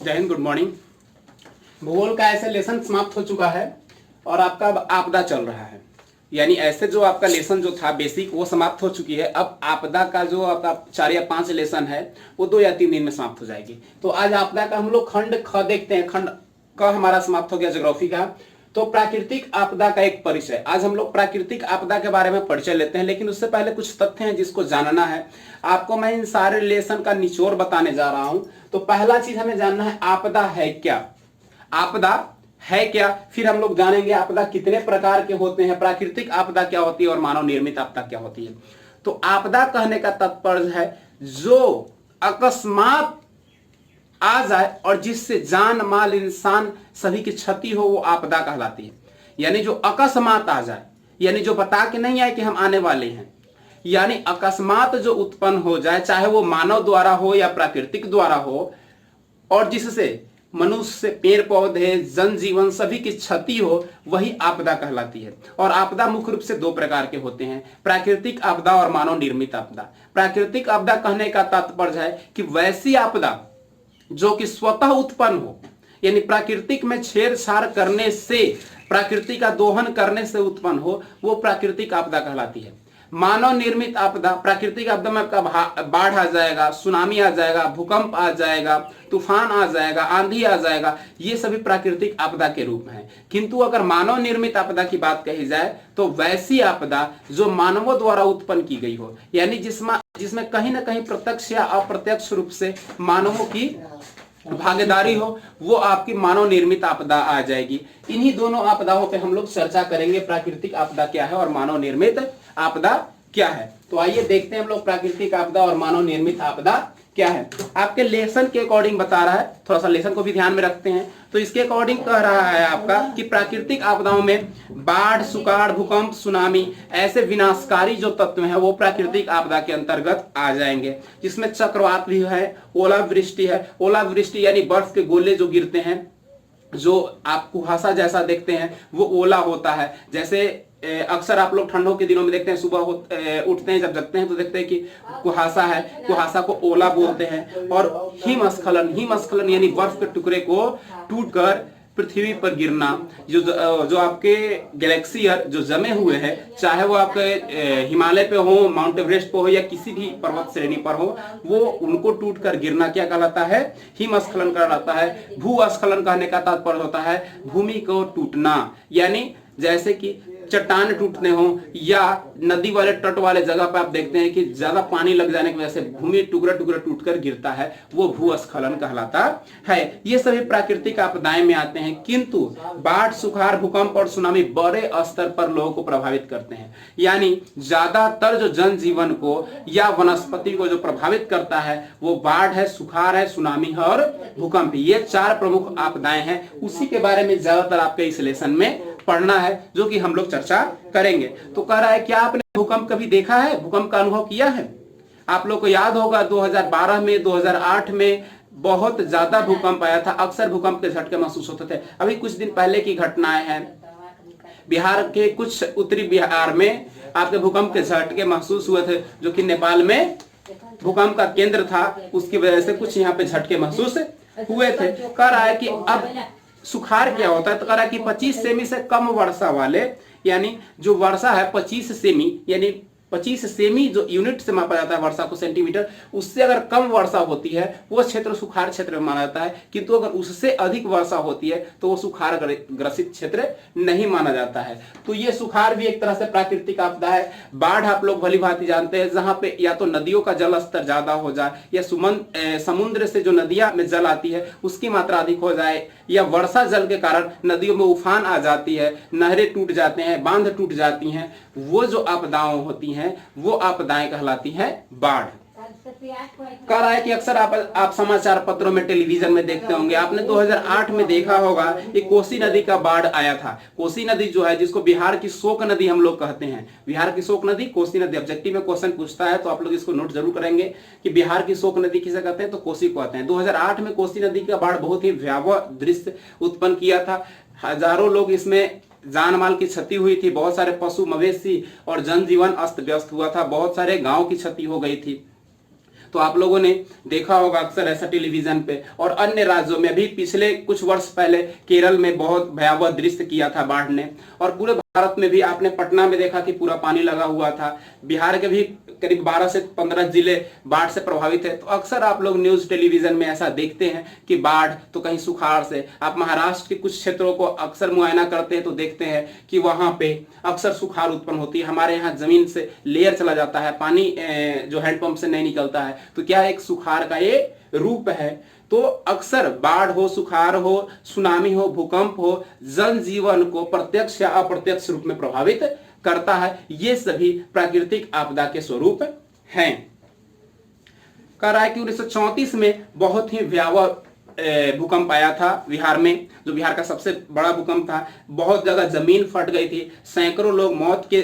जय Hind, good morning. भूगोल का ऐसे लेसन समाप्त हो चुका है और आपका आपदा चल रहा है। यानी ऐसे जो आपका लेसन जो था बेसिक वो समाप्त हो चुकी है। अब आपदा का जो आपका 4 या 5 लेसन है वो 2 या 3 दिन में समाप्त हो जाएगी। तो आज आपदा का हम लोग खंड ख देखते हैं। खंड क हमारा समाप्त हो गया ज्योग्राफी का। तो प्राकृतिक आपदा का एक परिचय। आज हम लोग प्राकृतिक आपदा के बारे में परिचय लेते हैं, लेकिन उससे पहले कुछ तथ्य हैं जिसको जानना है आपको। मैं इन सारे लेसन का निचोड़ बताने जा रहा हूं। तो पहला चीज हमें जानना है आपदा है क्या। आपदा है क्या, फिर हम लोग जानेंगे आपदा कितने प्रकार के होते हैं, प्राकृतिक आपदा क्या होती है और मानव निर्मित आपदा क्या होती है। तो आपदा कहने का तात्पर्य है जो अकस्मात आ जाए और जिससे जान माल इंसान सभी की क्षति हो, वो आपदा कहलाती है। यानी जो अकस्मात आ जाए, यानी जो बता के नहीं आए कि हम आने वाले हैं, यानी अकस्मात जो उत्पन्न हो जाए, चाहे वो मानव द्वारा हो या प्राकृतिक द्वारा हो, और जिससे मनुष्य, पेड़ पौधे, जनजीवन सभी की क्षति हो, वही आपदा कहलाती है। और आपदा मुख्य रूप से 2 प्रकार के होते हैं, प्राकृतिक आपदा और मानव निर्मित आपदा। प्राकृतिक आपदा कहने का तात्पर्य है कि वैसी आपदा जो कि स्वतः उत्पन्न हो, यानी प्राकृतिक में छेड़छाड़ करने से, प्रकृति का दोहन करने से उत्पन्न हो, वो प्राकृतिक आपदा कहलाती है। मानव निर्मित आपदा, प्राकृतिक आपदा में आपका बाढ़ आ जाएगा, सुनामी आ जाएगा, भूकंप आ जाएगा, तूफान आ जाएगा, आंधी आ जाएगा, ये सभी प्राकृतिक आपदा के रूप में है। किंतु अगर मानव निर्मित आपदा की बात कही जाए तो वैसी आपदा जो मानवों द्वारा उत्पन्न की गई हो, यानी जिसमें कहीं ना कहीं प्रत्यक्ष या अप्रत्यक्ष रूप से मानवों की भागीदारी हो, वो आपकी मानव निर्मित आपदा आ जाएगी। इन्हीं दोनों आपदाओं पे हम लोग चर्चा करेंगे, प्राकृतिक आपदा क्या है और मानव निर्मित आपदा क्या है। तो आइए देखते हैं हम लोग प्राकृतिक आपदा और मानव निर्मित आपदा क्या है। आपके लेसन के अकॉर्डिंग बता रहा है, थोड़ा सा लेसन को भी ध्यान में रखते हैं। तो इसके अकॉर्डिंग कह रहा है आपका कि प्राकृतिक आपदाओं में बाढ़, सुकाड़, भूकंप, सुनामी ऐसे विनाशकारी जो तत्व हैं वो प्राकृतिक आपदा के अंतर्गत आ जाएंगे, जिसमें चक्रवात भी है, ओलावृष्टि है। ओलावृष्टि यानी बर्फ के गोले जो गिरते हैं, जो आप कुहासा जैसा देखते हैं, वो ओला होता है। जैसे अक्सर आप लोग ठंडों के दिनों में देखते हैं, सुबह उठते हैं, जब जगते हैं तो देखते हैं कि कुहासा है, कुहासा को ओला बोलते हैं। और हिमस्खलन यानी बर्फ के टुकड़े को टूटकर पृथ्वी पर गिरना, जो आपके ग्लेशियर जो जमे हुए हैं, चाहे वो आपके हिमालय पे हो, माउंट एवरेस्ट पे हो या किसी भी पर्वत श्रेणी पर हो, वो उनको टूटकर गिरना क्या कहलाता है? हिमस्खलन कहलाता है। भूस्खलन कहने का तात्पर्य होता है भूमि को टूटना, यानी जैसे कि चट्टान टूटने हो या नदी वाले तट वाले जगह पर आप देखते हैं कि ज्यादा पानी लग जाने की वजह से भूमि टुकड़ा टुकड़ा टूटकर गिरता है, वो भूस्खलन कहलाता है। ये सभी प्राकृतिक आपदाएं में आते हैं। किंतु बाढ़, सुखाड़, भूकंप और सुनामी बड़े स्तर पर लोगों को प्रभावित करते हैं। यानी ज्यादातर जो जनजीवन को या वनस्पति को जो प्रभावित करता है वो बाढ़ है, सुखाड़ है, सुनामी है और भूकंप। ये 4 प्रमुख आपदाएं हैं। उसी के बारे में ज्यादातर आपके इस लेसन में पढ़ना है, जो कि हम लोग चर्चा करेंगे। तो कह रहा है क्या आपने भूकंप कभी देखा है, भूकंप का अनुभव किया है? आप लोग को याद होगा 2012 में, 2008 में बहुत ज्यादा भूकंप आया था। अक्सर भूकंप के झटके महसूस होते थे। अभी कुछ दिन पहले की घटनाएं हैं, बिहार के कुछ उत्तरी बिहार में आपके भूकंप के झटके महसूस हुए थे, जो कि नेपाल में भूकंप का केंद्र था, उसकी वजह से कुछ यहाँ पे झटके महसूस हुए थे। कह रहा है कि अब सुखाड़ क्या होता है, तो कह रहा है कि 25 सेमी से कम वर्षा वाले, यानी जो वर्षा है 25 सेमी, यानी 25 सेमी जो यूनिट से मापा जाता है वर्षा को, सेंटीमीटर, उससे अगर कम वर्षा होती है वो क्षेत्र सुखाड़ क्षेत्र में माना जाता है। किंतु अगर उससे अधिक वर्षा होती है तो वो सुखाड़ ग्रसित क्षेत्र नहीं माना जाता है। तो ये सुखाड़ भी एक तरह से प्राकृतिक आपदा है। बाढ़ आप लोग भली भांति जानते हैं, जहां पे या तो नदियों का जल स्तर ज्यादा हो जाए, या समुद्र से जो नदियां में जल आती है उसकी मात्रा अधिक हो जाए, या वर्षा जल के कारण नदियों में उफान आ जाती है, नहरें टूट जाते हैं, बांध टूट जाती हैं, वो जो आपदाएं होती हैं वो आपदाएं कहलाती हैं बाढ़। कह रहा है कि अक्सर आप समाचार पत्रों में, टेलीविजन में देखते होंगे, आपने 2008 में देखा होगा कि कोसी नदी का बाढ़ आया था। कोसी नदी जो है, जिसको बिहार की शोक नदी हम लोग कहते हैं, बिहार की शोक नदी कोसी नदी। ऑब्जेक्टिव में क्वेश्चन पूछता है तो आप लोग इसको नोट जरूर करेंगे कि बिहार की शोक नदी किसे कहते हैं, तो कोसी को कहते हैं। 2008 में कोसी नदी का बाढ़ बहुत ही भयावह दृश्य उत्पन्न किया था। हजारों लोग इसमें जान माल की क्षति हुई थी, बहुत सारे पशु, मवेशी और जनजीवन अस्त व्यस्त हुआ था, बहुत सारे गांव की क्षति हो गई थी। तो आप लोगों ने देखा होगा अक्सर ऐसा टेलीविजन पे, और अन्य राज्यों में भी पिछले कुछ वर्ष पहले केरल में बहुत भयावह दृश्य किया था बाढ़ ने, और पूरे भारत में भी आपने पटना में देखा कि पूरा पानी लगा हुआ था। बिहार के भी करीब 12 से 15 जिले बाढ़ से प्रभावित है। तो अक्सर आप लोग न्यूज टेलीविजन में ऐसा देखते हैं कि बाढ़ तो कहीं सुखाड़ से। आप महाराष्ट्र के कुछ क्षेत्रों को अक्सर मुआयना करते हैं तो देखते हैं कि वहां पे अक्सर सुखाड़ उत्पन्न होती है। हमारे यहाँ जमीन से लेयर चला जाता है, पानी जो हैंडपंप से नहीं निकलता है, तो क्या एक सुखाड़ का ये रूप है। तो अक्सर बाढ़ हो, सुखाड़ हो, सुनामी हो, भूकंप हो, जनजीवन को प्रत्यक्ष या अप्रत्यक्ष रूप में प्रभावित करता है। ये सभी प्राकृतिक आपदा के स्वरूप हैं। कह रहा है कि 1934 में बहुत ही भयावह भूकंप आया था बिहार में, जो बिहार का सबसे बड़ा भूकंप था। बहुत जगह जमीन फट गई थी, सैकड़ों लोग मौत के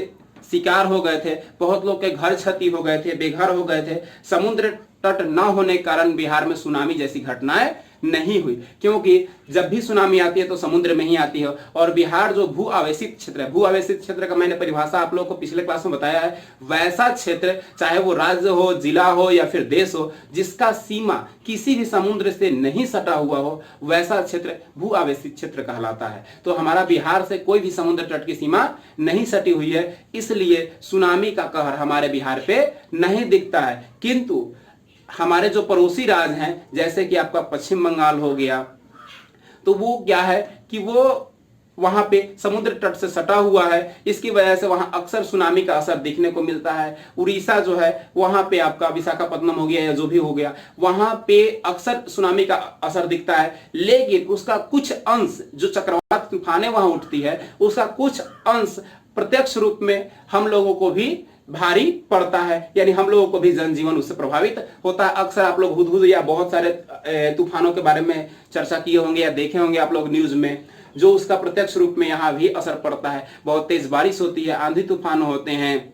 शिकार हो गए थे, बहुत लोग के घर क्षति हो गए थे, बेघर हो गए थे। समुद्र तट न होने के कारण बिहार में सुनामी जैसी घटनाएं नहीं हुई, क्योंकि जब भी सुनामी आती है तो समुद्र में ही आती है। और बिहार जो भू आवेशित क्षेत्र है, भू आवेशित क्षेत्र का मैंने परिभाषा आप लोगों को पिछले क्लास में बताया है, वैसा क्षेत्र चाहे वो राज्य हो, जिला हो या फिर देश हो, जिसका सीमा किसी भी समुद्र से नहीं सटा हुआ हो, वैसा क्षेत्र भू आवेशित क्षेत्र कहलाता है। तो हमारा बिहार से कोई भी समुद्र तट की सीमा नहीं सटी हुई है, इसलिए सुनामी का कहर हमारे बिहार पे नहीं दिखता है। किंतु हमारे जो पड़ोसी राज्य हैं, जैसे कि आपका पश्चिम बंगाल हो गया, तो वो क्या है कि वो वहां पे समुद्र तट से सटा हुआ है, इसकी वजह से वहां अक्सर सुनामी का असर देखने को मिलता है। उड़ीसा जो है वहां पे आपका विशाखापत्तनम हो गया या जो भी हो गया, वहां पे अक्सर सुनामी का असर दिखता है। लेकिन उसका कुछ अंश, जो चक्रवात तूफानें वहां उठती है, उसका कुछ अंश प्रत्यक्ष रूप में हम लोगों को भी भारी पड़ता है, यानी हम लोगों को भी जनजीवन उससे प्रभावित होता है। अक्सर आप लोग हुदहुद या बहुत सारे तूफानों के बारे में चर्चा किए होंगे या देखे होंगे आप लोग न्यूज में, जो उसका प्रत्यक्ष रूप में यहाँ भी असर पड़ता है। बहुत तेज बारिश होती है, आंधी तूफान होते हैं,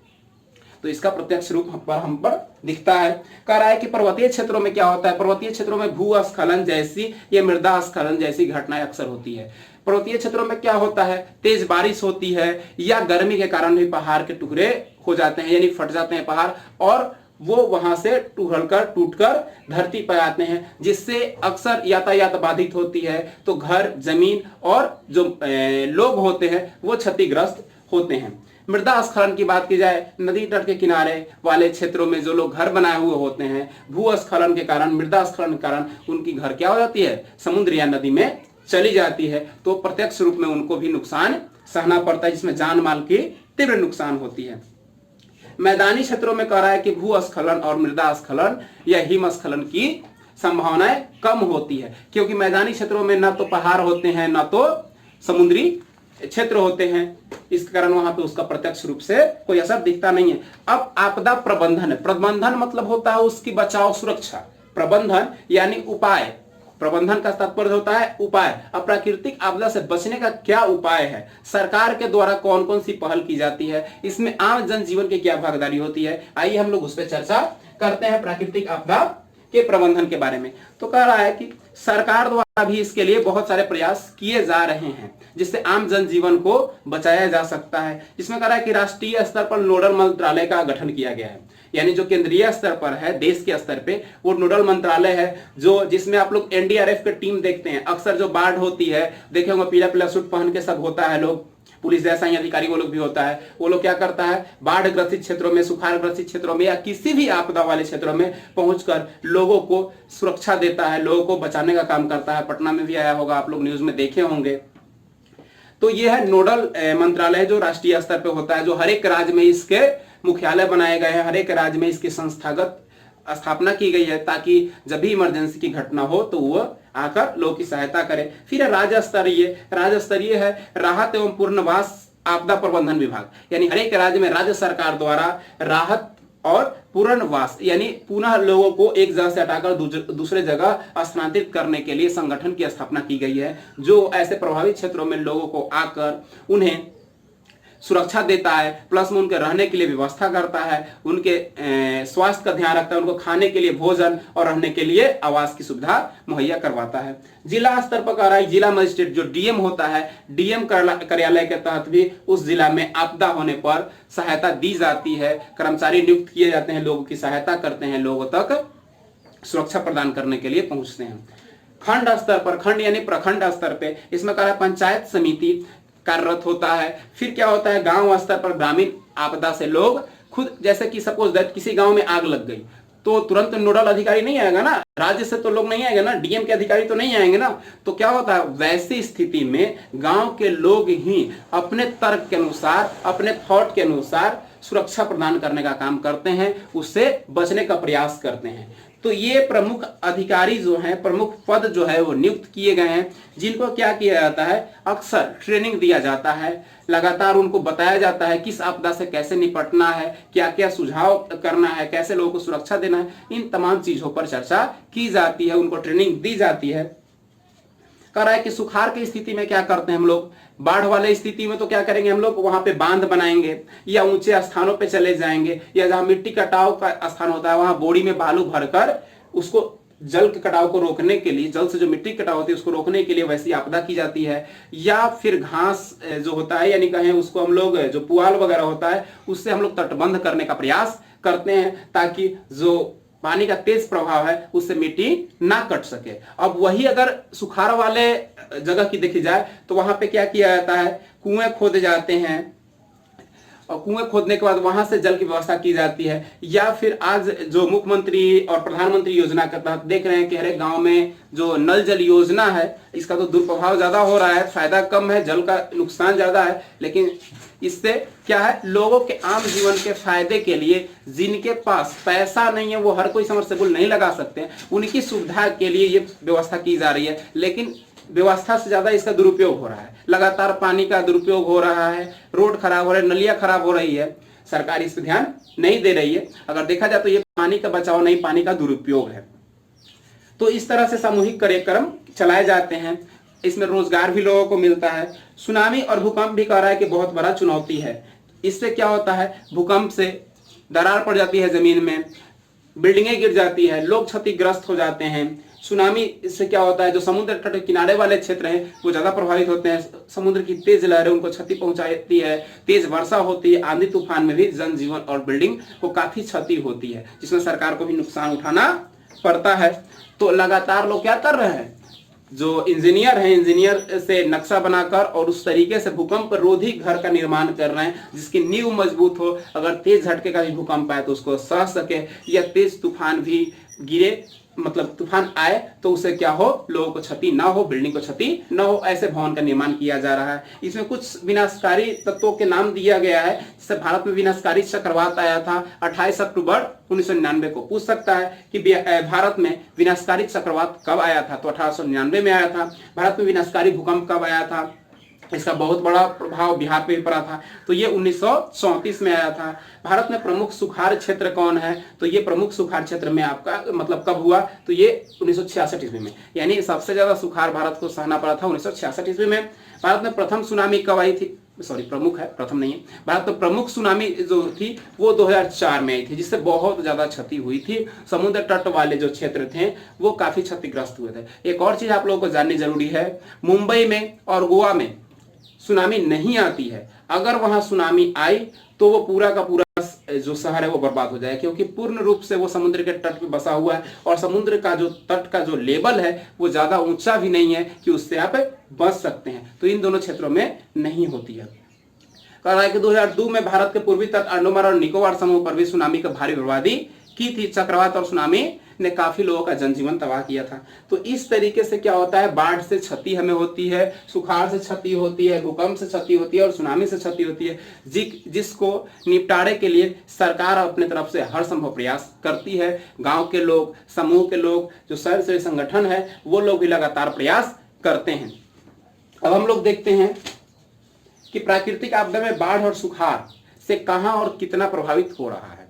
तो इसका प्रत्यक्ष रूप हम पर दिखता है। कह रहा है कि पर्वतीय क्षेत्रों में क्या होता है, पर्वतीय क्षेत्रों में भूस्खलन जैसी या मृदा स्खलन जैसी घटनाएं अक्सर होती है। पर्वतीय क्षेत्रों में क्या होता है, तेज बारिश होती है या गर्मी के कारण भी पहाड़ के टुकड़े हो जाते हैं, यानी फट जाते हैं पहाड़, और वो वहां से टूटकर धरती पर आते हैं, जिससे अक्सर यातायात बाधित होती है। तो घर, जमीन और जो लोग होते हैं वो क्षतिग्रस्त होते हैं। मृदा स्खलन की बात की जाए, नदी तट के किनारे वाले क्षेत्रों में जो लोग घर बनाए हुए होते हैं, भूस्खलन के कारण, मृदा स्खलन के कारण उनकी घर क्या हो जाती है, समुद्र या नदी में चली जाती है। तो प्रत्यक्ष रूप में उनको भी नुकसान सहना पड़ता है, जिसमें जान माल की तीव्र नुकसान होती है। मैदानी क्षेत्रों में कह रहा है कि भूस्खलन और मृदा स्खलन या हिमस्खलन की संभावनाएं कम होती है, क्योंकि मैदानी क्षेत्रों में ना तो पहाड़ होते हैं ना तो समुद्री क्षेत्र होते हैं, इस कारण वहां पे उसका प्रत्यक्ष रूप से कोई असर दिखता नहीं है। अब आपदा प्रबंधन, प्रबंधन मतलब होता है उसकी बचाव सुरक्षा, प्रबंधन यानी उपाय, प्रबंधन का तात्पर्य होता है उपाय। अब प्राकृतिक आपदा से बचने का क्या उपाय है, सरकार के द्वारा कौन कौन सी पहल की जाती है, इसमें आम जनजीवन की क्या भागीदारी होती है, आइए हम लोग उस पर चर्चा करते हैं प्राकृतिक आपदा के प्रबंधन के बारे में। तो कह रहा है कि सरकार द्वारा भी इसके लिए बहुत सारे प्रयास किए जा रहे हैं, जिससे आम जनजीवन को बचाया जा सकता है। इसमें कह रहा है कि राष्ट्रीय स्तर पर नोडल मंत्रालय का गठन किया गया है, यानी जो केंद्रीय स्तर पर है, देश के स्तर पे, वो नोडल मंत्रालय है, जो जिसमें आप लोग एनडीआरएफ की टीम देखते हैं। अक्सर जो बाढ़ होती है, देखे होंगे पीला पीला सूट पहन के सब होता है, लोग पुलिस जैसा ही अधिकारी वो लोग भी होता है। वो लोग क्या करता है, बाढ़ ग्रसित क्षेत्रों में, सुखाड़ ग्रसित क्षेत्रों में या किसी भी आपदा वाले क्षेत्रों में पहुंचकर लोगों को सुरक्षा देता है, लोगों को बचाने का काम करता है। पटना में भी आया होगा, आप लोग न्यूज में देखे होंगे। तो यह है नोडल मंत्रालय जो राष्ट्रीय स्तर पर होता है, जो हर एक राज्य में इसके मुख्यालय बनाए गए हैं, हर एक राज्य में इसकी संस्थागत स्थापना की गई है, ताकि जब भी इमरजेंसी की घटना हो तो वह आकर लोगों की सहायता करे। फिर राज्य स्तरीय है राहत एवं पुनर्वास आपदा प्रबंधन विभाग, यानी हर एक राज्य में राज्य सरकार द्वारा राहत और पुनर्वास यानी पुनः लोगों को एक जगह से हटाकर दूसरे जगह स्थानांतरित करने के लिए संगठन की स्थापना की गई है, जो ऐसे प्रभावित क्षेत्रों में लोगों को आकर उन्हें सुरक्षा देता है, प्लस में उनके रहने के लिए व्यवस्था करता है, उनके स्वास्थ्य का ध्यान रखता है, उनको खाने के लिए भोजन और रहने के लिए आवास की सुविधा मुहैया करवाता है। जिला स्तर पर कह रहा है जिला मजिस्ट्रेट जो डीएम होता है, डीएम कार्यालय के तहत भी उस जिला में आपदा होने पर सहायता दी जाती है। कर्मचारी नियुक्त किए जाते हैं, लोगों की सहायता करते हैं, लोगों तक सुरक्षा प्रदान करने के लिए पहुंचते हैं। खंड स्तर पर, खंड यानी प्रखंड स्तर पे, इसमें कह रहा है पंचायत समिति कार्यरत होता है। फिर क्या होता है, गांव स्तर पर ग्रामीण आपदा से लोग खुद, जैसे कि सपोज दैट किसी गांव में आग लग गई तो तुरंत नोडल अधिकारी नहीं आएगा ना, राज्य से तो लोग नहीं आएंगे ना, डीएम के अधिकारी तो नहीं आएंगे ना। तो क्या होता है, वैसी स्थिति में गांव के लोग ही अपने तर्क के अनुसार, अपने थॉट के अनुसार सुरक्षा प्रदान करने का काम करते हैं, उससे बचने का प्रयास करते हैं। तो ये प्रमुख अधिकारी जो हैं, प्रमुख पद जो है वो नियुक्त किए गए हैं, जिनको क्या किया जाता है, अक्सर ट्रेनिंग दिया जाता है, लगातार उनको बताया जाता है किस आपदा से कैसे निपटना है, क्या क्या सुझाव करना है, कैसे लोगों को सुरक्षा देना है, इन तमाम चीजों पर चर्चा की जाती है, उनको ट्रेनिंग दी जाती है। कह रहा है कि सुखाड़ की स्थिति में क्या करते हैं हम लोग, बाढ़ वाले स्थिति में तो क्या करेंगे हम लोग, वहां पे बांध बनाएंगे या ऊंचे स्थानों पे चले जाएंगे, या जहां मिट्टी कटाव का स्थान होता है वहां बोरी में बालू भरकर उसको जल के कटाव को रोकने के लिए, जल से जो मिट्टी कटाव होती है उसको रोकने के लिए वैसी आपदा की जाती है। या फिर घास जो होता है, यानी कहें उसको हम लोग, जो पुआल वगैरह होता है उससे हम लोग तटबंध करने का प्रयास करते हैं, ताकि जो पानी का तेज प्रभाव है उससे मिट्टी ना कट सके। अब वही अगर सुखाड़ वाले जगह की देखी जाए तो वहां पे क्या किया जाता है, कुएं खोदे जाते हैं, और कुएं खोदने के बाद वहां से जल की व्यवस्था की जाती है। या फिर आज जो मुख्यमंत्री और प्रधानमंत्री योजना के तहत देख रहे हैं कि हर एक गांव में जो नल जल योजना है, इसका तो दुष्प्रभाव ज्यादा हो रहा है, फायदा कम है, जल का नुकसान ज्यादा है, लेकिन इससे क्या है, लोगों के आम जीवन के फायदे के लिए, जिनके पास पैसा नहीं है वो हर कोई समरसेबुल नहीं लगा सकते हैं, उनकी सुविधा के लिए ये व्यवस्था की जा रही है। लेकिन व्यवस्था से ज्यादा इसका दुरुपयोग हो रहा है, लगातार पानी का दुरुपयोग हो रहा है, रोड खराब हो रहे हैं, नलियां खराब हो रही है, सरकार इस पर ध्यान नहीं दे रही है। अगर देखा जाए तो ये पानी का बचाव नहीं, पानी का दुरुपयोग है। तो इस तरह से सामूहिक कार्यक्रम चलाए जाते हैं, इसमें रोजगार भी लोगों को मिलता है। सुनामी और भूकंप भी कह रहा है कि बहुत बड़ा चुनौती है। इससे क्या होता है, भूकंप से दरार पड़ जाती है जमीन में, बिल्डिंगें गिर जाती है, लोग क्षतिग्रस्त हो जाते हैं। सुनामी से क्या होता है, जो समुद्र तट के किनारे वाले क्षेत्र हैं वो ज्यादा प्रभावित होते हैं, समुद्र की तेज लहरें उनको क्षति पहुंचाती है, तेज वर्षा होती है, आंधी तूफान में भी जनजीवन और बिल्डिंग को काफी क्षति होती है, जिसमें सरकार को भी नुकसान उठाना पड़ता है। तो लगातार लोग क्या कर रहे हैं, जो इंजीनियर हैं, इंजीनियर से नक्शा बनाकर और उस तरीके से भूकंप रोधी घर का निर्माण कर रहे हैं, जिसकी नींव मजबूत हो, अगर तेज झटके का भी भूकंप आए तो उसको सह सके, या तेज तूफान भी गिरे, मतलब तूफान आए तो उसे क्या हो, लोगों को क्षति ना हो, बिल्डिंग को क्षति ना हो, ऐसे भवन का निर्माण किया जा रहा है। इसमें कुछ विनाशकारी तत्वों के नाम दिया गया है। जैसे भारत में विनाशकारी चक्रवात आया था 28 अक्टूबर 1999 को। पूछ सकता है कि भारत में विनाशकारी चक्रवात कब आया था, तो 1899 में आया था। भारत में विनाशकारी भूकंप कब आया था, इसका बहुत बड़ा प्रभाव बिहार पे भी पड़ा था, तो ये 1934 में आया था। भारत में प्रमुख सुखाड़ क्षेत्र कौन है, तो ये प्रमुख सुखाड़ क्षेत्र में आपका मतलब कब हुआ, तो ये 1966 ईस्वी में, यानी सबसे ज्यादा सुखाड़ भारत को सहना पड़ा था 1966 ईस्वी में। भारत में प्रथम सुनामी कब आई थी, सॉरी प्रमुख है, प्रथम नहीं है। भारत में प्रमुख सुनामी जो थी वो 2004 में आई थी, जिससे बहुत ज्यादा क्षति हुई थी। समुद्र तट वाले जो क्षेत्र थे वो काफी क्षतिग्रस्त हुए थे। एक और चीज आप लोगों को जाननी जरूरी है, मुंबई में और गोवा में सुनामी नहीं आती है। अगर वहां सुनामी आई तो वो पूरा का पूरा जो शहर है वो बर्बाद हो जाए, क्योंकि पूर्ण रूप से वो समुद्र के तट पे बसा हुआ है, और समुद्र का जो तट का जो लेवल है वो ज्यादा ऊंचा भी नहीं है कि उससे आप बच सकते हैं। तो इन दोनों क्षेत्रों में नहीं होती है। कह रहा है कि 2002 में भारत के पूर्वी तट, अंडमान और निकोबार समूह पर भी सुनामी का भारी बर्बादी की थी। चक्रवात और सुनामी ने काफी लोगों का जनजीवन तबाह किया था। तो इस तरीके से क्या होता है, बाढ़ से क्षति हमें होती है, सुखाड़ से क्षति होती है, भूकंप से क्षति होती है और सुनामी से क्षति होती है, जिसको निपटारे के लिए सरकार अपने तरफ से हर संभव प्रयास करती है। गांव के लोग, समूह के लोग, जो स्वयंसेवी संगठन है वो लोग भी लगातार प्रयास करते हैं। अब हम लोग देखते हैं कि प्राकृतिक आपदा में बाढ़ और सुखाड़ से कहां और कितना प्रभावित हो रहा है।